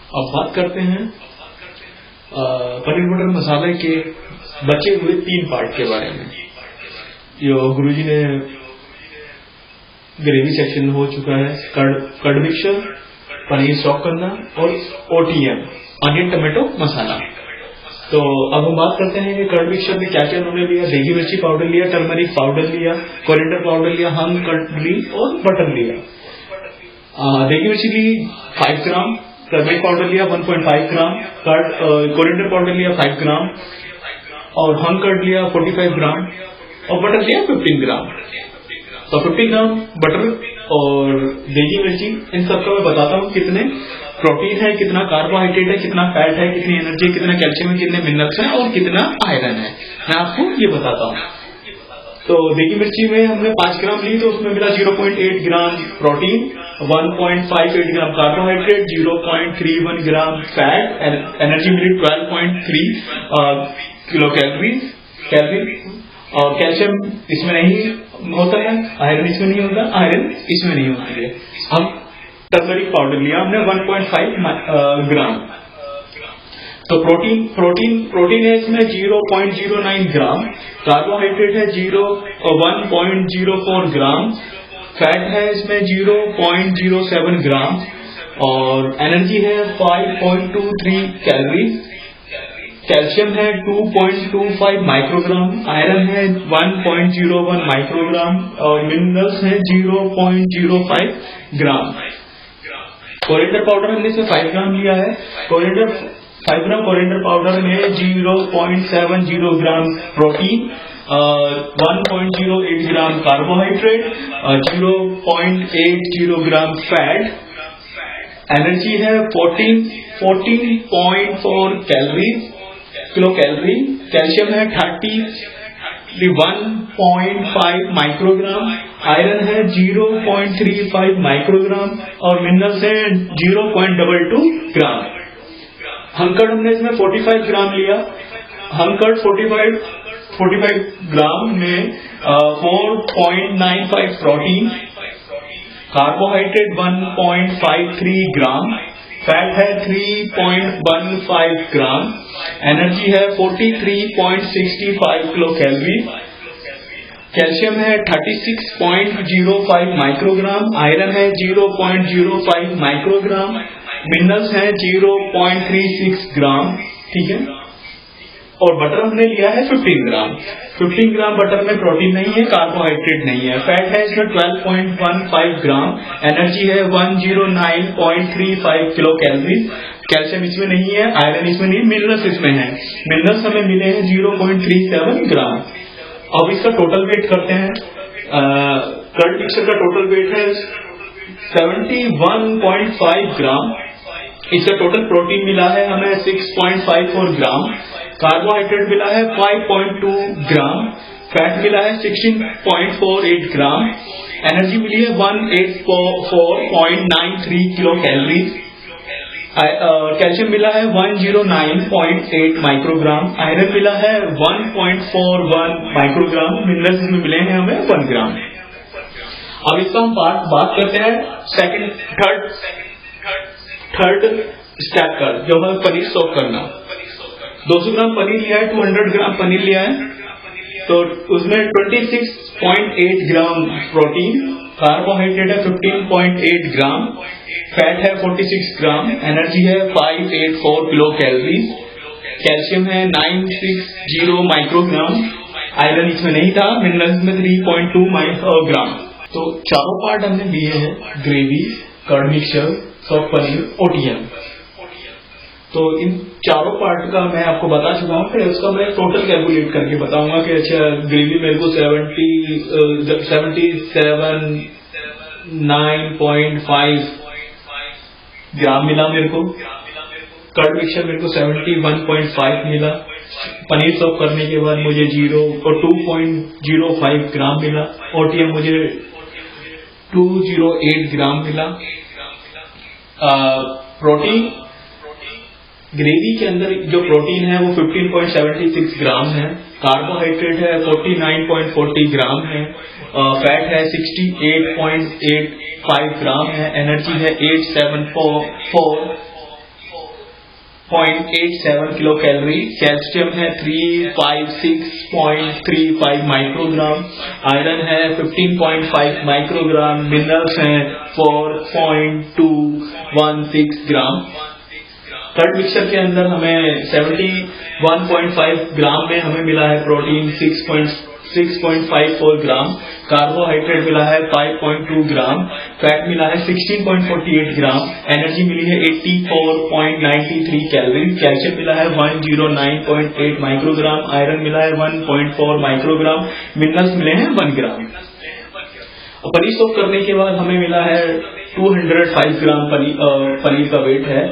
अब बात करते हैं पनीर बटर मसाले के बचे हुए 3 पार्ट के बारे में। जो गुरुजी ने ग्रेवी सेक्शन हो चुका है, कर्ड मिक्सचर, पनीर सॉक करना और OTM अनियन टमाटो मसाला। तो अब हम बात करते हैं कि कर्ड मिक्सचर में क्या क्या उन्होंने लिया। देगी मिर्ची पाउडर लिया, टर्मरिक पाउडर लिया, कोरिएंडर पाउडर लिया, हम कर्ड ली और बटर लिया। देगी मिर्ची ली 5 ग्राम, टर्मरिक पाउडर लिया 1.5 ग्राम, कोरिएंडर पाउडर लिया 5 ग्राम और हम कर्ड लिया 45 ग्राम और बटर लिया 15 ग्राम। तो 50 ग्राम बटर और देगी मिर्ची, इन सबका मैं बताता हूँ कितने प्रोटीन है, कितना कार्बोहाइड्रेट है, कितना फैट है, कितनी एनर्जी, कितना कैल्शियम है, कितने मिनरल्स हैं और कितना आयरन है, मैं आपको ये बताता हूँ। तो देगी मिर्ची में हमने 5 ग्राम ली तो उसमें मिला 0.8 gram protein, 1.58 gram carbohydrate, 0.31 gram fat, energy मिली 12.3 किलो कैलोरी और कैल्शियम इसमें नहीं होता है, आयरन इसमें नहीं होता, आयरन इसमें नहीं होती है। हम टर्मरिक पाउडर लिया हमने 1.5 ग्राम। तो प्रोटीन है इसमें 0.09 ग्राम, कार्बोहाइड्रेट है 1.04 ग्राम, फैट है इसमें 0.07 ग्राम और एनर्जी है 5.23 कैलोरी, कैल्शियम है 2.25 माइक्रोग्राम, आयरन है 1.01 माइक्रोग्राम और मिनरल्स है 0.05 ग्राम। कोरिएंडर पाउडर हमने इसमें 5 ग्राम लिया है। 5 ग्राम कोरिएंडर पाउडर में 0.70 ग्राम प्रोटीन, 1.08 ग्राम कार्बोहाइड्रेट, 0.80 ग्राम फैट, एनर्जी है 14.4 किलो कैलोरी, कैल्शियम है 31.5 माइक्रोग्राम, आयरन है 0.35 माइक्रोग्राम और मिनरल्स है 0.22 ग्राम। हंकर्ड हमने इसमें 45 ग्राम लिया। हंकर्ड 45 ग्राम में 4.95 प्रोटीन, कार्बोहाइड्रेट 1.53 ग्राम, फैट है 3.15 ग्राम, एनर्जी है 43.65 किलो कैलोरी, कैल्शियम है 36.05 माइक्रोग्राम, आयरन है 0.05 माइक्रोग्राम, मिनरल्स है 0.36 ग्राम। ठीक है। और बटर हमने लिया है 15 ग्राम। 15 ग्राम बटर में प्रोटीन नहीं है, कार्बोहाइड्रेट नहीं है, फैट है इसमें 12.15 ग्राम, एनर्जी है 109.35 किलो कैलोरी, कैल्शियम इसमें नहीं है, आयरन इसमें नहीं, मिनरल्स इसमें है। मिनरल्स हमें मिले हैं 0.37 ग्राम। अब इसका टोटल वेट करते हैं। कर्ड मिक्सचर का टोटल वेट है 71.5 ग्राम। इसका टोटल प्रोटीन मिला है हमें 6.54 ग्राम, कार्बोहाइड्रेट मिला है 5.2 ग्राम, फैट मिला है 16.48 ग्राम, एनर्जी मिली है 184.93 किलो कैलोरी, कैल्शियम मिला है 109.8 माइक्रोग्राम, आयरन मिला है 1.41 माइक्रोग्राम, मिनरल्स में मिले हैं हमें 1 ग्राम। अब इसका हम बात करते हैं थर्ड स्टेप का, जो है पनीर सोक करना। 200 ग्राम पनीर लिया है, 200 ग्राम पनीर लिया है, तो उसमें 26.8 ग्राम प्रोटीन, कार्बोहाइड्रेट है 15.8 ग्राम, फैट है 46 ग्राम, एनर्जी है 584 किलो कैलोरी, कैल्शियम है 960 माइक्रोग्राम, आयरन इसमें नहीं था, मिनरल्स में 3.2 ग्राम। तो चारों पार्ट हमने लिए हैं, gravy, curd mixture, soft paneer, OTM। तो इन चारों पार्ट का मैं आपको बता चुका हूँ, फिर उसका मैं टोटल कैलकुलेट करके बताऊंगा कि अच्छा ग्रेवी मेरे को 77.9.5 ग्राम मिला मेरे को, कर्ड मिक्सचर मेरे को 71.5 मिला, पनीर सॉक करने के बाद मुझे 2.05 ग्राम मिला, OTM मुझे 208 ग्राम मिला। प्रोटीन ग्रेवी के अंदर जो प्रोटीन है वो 15.76 ग्राम है, कार्बोहाइड्रेट है 49.40 ग्राम है, फैट है 68.85 ग्राम है, एनर्जी है 874 0.87 किलो कैलोरी, कैल्शियम है 356.35 माइक्रोग्राम, आयरन है 15.5 माइक्रोग्राम, मिनरल्स हैं 4.216 ग्राम। कर्ड मिक्सचर के अंदर हमें 71.5 ग्राम में हमें मिला है प्रोटीन 6.54 ग्राम, कार्बोहाइड्रेट मिला है 5.2 ग्राम, फैट मिला है 16.48 ग्राम, एनर्जी मिली है 84.93 कैलोरी, कैल्शियम मिला है 109.8 माइक्रोग्राम, आयरन मिला है 1.4 माइक्रोग्राम, मिनरल्स मिले हैं 1 ग्राम। पनीर सोक करने के बाद हमें मिला है 205 ग्राम पनीर का वेट है।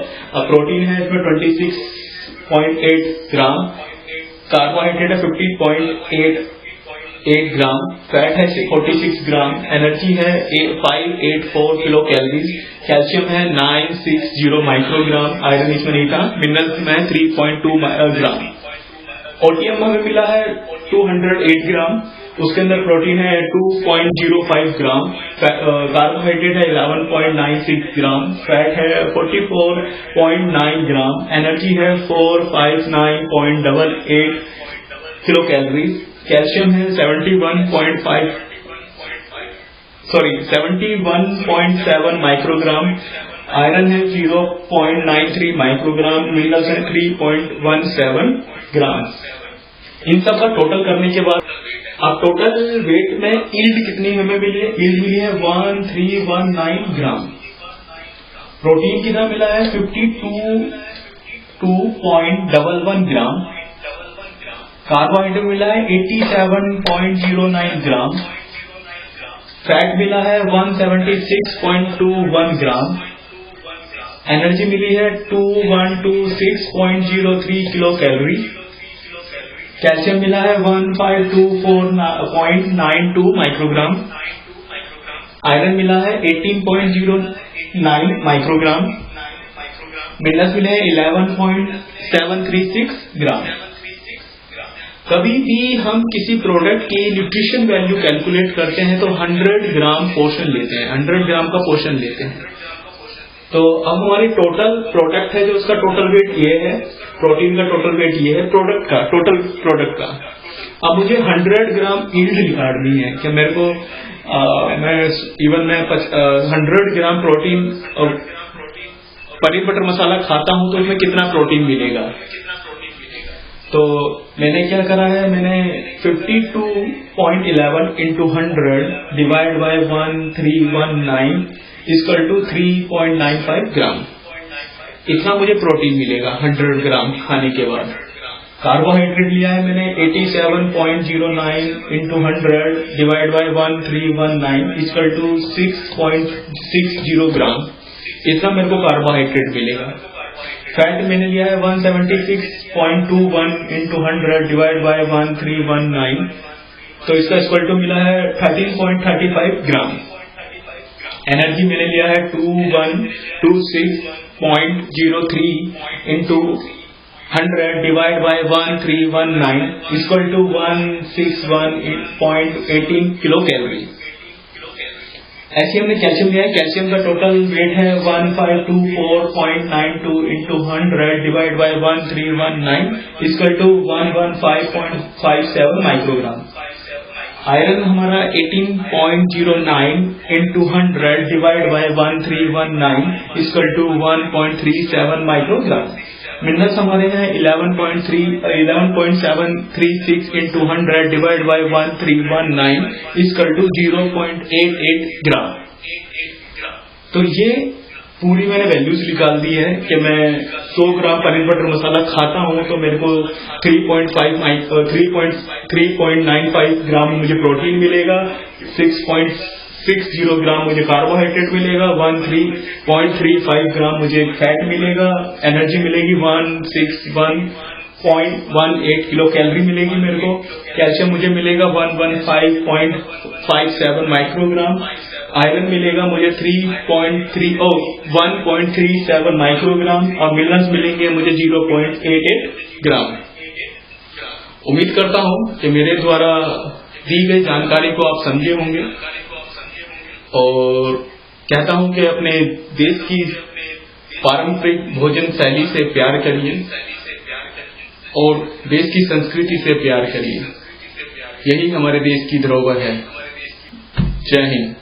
प्रोटीन है इसमें 26.8 ग्राम, कार्बोहाइड्रेट है 50.8 ग्राम, फैट है 46 ग्राम, एनर्जी है 584 किलो कैलोरीज, कैल्शियम है 960 माइक्रोग्राम, आयरन इसमें नहीं था, मिनरल्स में 3.2 ग्राम। ओटीएम हमें मिला है 208 ग्राम, उसके अंदर प्रोटीन है 2.05 ग्राम, कार्बोहाइड्रेट है 11.96 ग्राम, फैट है 44.9 ग्राम, एनर्जी है 459.88 किलो कैलोरीज, कैल्शियम है 71.7 माइक्रोग्राम, आयरन है 0.93 माइक्रोग्राम, मिनरल्स है 3.17 ग्राम। इन सब का टोटल करने के बाद अब टोटल वेट में यील्ड कितनी हमें मिली है? यील्ड मिली है 1319 ग्राम। प्रोटीन कितना मिला है? 52.11 ग्राम। कार्बोहाइड्रेट मिला है 87.09 ग्राम। फैट मिला है 176.21 ग्राम। एनर्जी मिली है 2126.03 किलो कैलोरी। कैल्शियम मिला है 1524.92 माइक्रोग्राम। आयरन मिला है 18.09 माइक्रोग्राम। मिनरल्स मिले हैं 11.736 ग्राम। कभी भी हम किसी प्रोडक्ट की न्यूट्रिशन वैल्यू कैलकुलेट करते हैं तो 100 ग्राम पोर्शन लेते हैं, 100 ग्राम का पोर्शन लेते हैं। तो अब हमारी टोटल प्रोडक्ट है जो उसका टोटल वेट ये है, प्रोटीन का टोटल वेट ये है, प्रोडक्ट का टोटल प्रोडक्ट का। अब मुझे 100 ग्राम यील्ड निकालनी है कि मेरे को मैं 100 ग्राम प्रोटीन पनीर बटर मसाला खाता हूं तो उसमें कितना प्रोटीन मिलेगा। तो मैंने क्या करा है, मैंने 52.11 into 100 divide by 1319 equal to 3.95 gram, इतना मुझे प्रोटीन मिलेगा 100 ग्राम खाने के बाद। कार्बोहाइड्रेट लिया है मैंने 87.09 into 100 divide by 1319 equal to 6.60 gram, इतना मेरे को कार्बोहाइड्रेट मिलेगा। फैट मैंने लिया है 176.21 into 100 डिवाइड बाय 1319, तो इसका इक्वल टू मिला है 13.35 ग्राम। एनर्जी मैंने लिया है 2126.03 into 100 divide by 1319 equal to 161.18 kilo calorie. ऐसे हमने कैल्शियम लिया है, कैल्शियम का टोटल वेट है 1524.92 into 100 divide by 1319 equal to 115.57 microgram. Iron हमारा 18.09 into 100 divide by 1319 equal to 1.37 microgram. Minerals हमारे हैं 11.736 into 100 divide by 1319 equal to 0.88 gram. तो ये पूरी मैंने वैल्यूज निकाल दी है कि मैं 100 ग्राम पनीर बटर मसाला खाता हूं तो मेरे को 3.95 ग्राम मुझे प्रोटीन मिलेगा, 6.60 ग्राम मुझे कार्बोहाइड्रेट मिलेगा, 13.35 ग्राम मुझे फैट मिलेगा, एनर्जी मिलेगी 161.18 किलो कैलोरी मिलेगी मेरे को, कैल्शियम मुझे मिलेगा 115.57 माइक्रोग्राम, आयरन मिलेगा मुझे 1.37 माइक्रोग्राम और मिनरल्स मिलेंगे मुझे 0.88 ग्राम। उम्मीद करता हूं कि मेरे द्वारा दी गई जानकारी को आप समझे होंगे और कहता हूं कि अपने देश की पारंपरिक भोजन शैली से प्यार करिए और देश की संस्कृति से प्यार करिए। यही हमारे देश की धरोहर है। जय हिंद।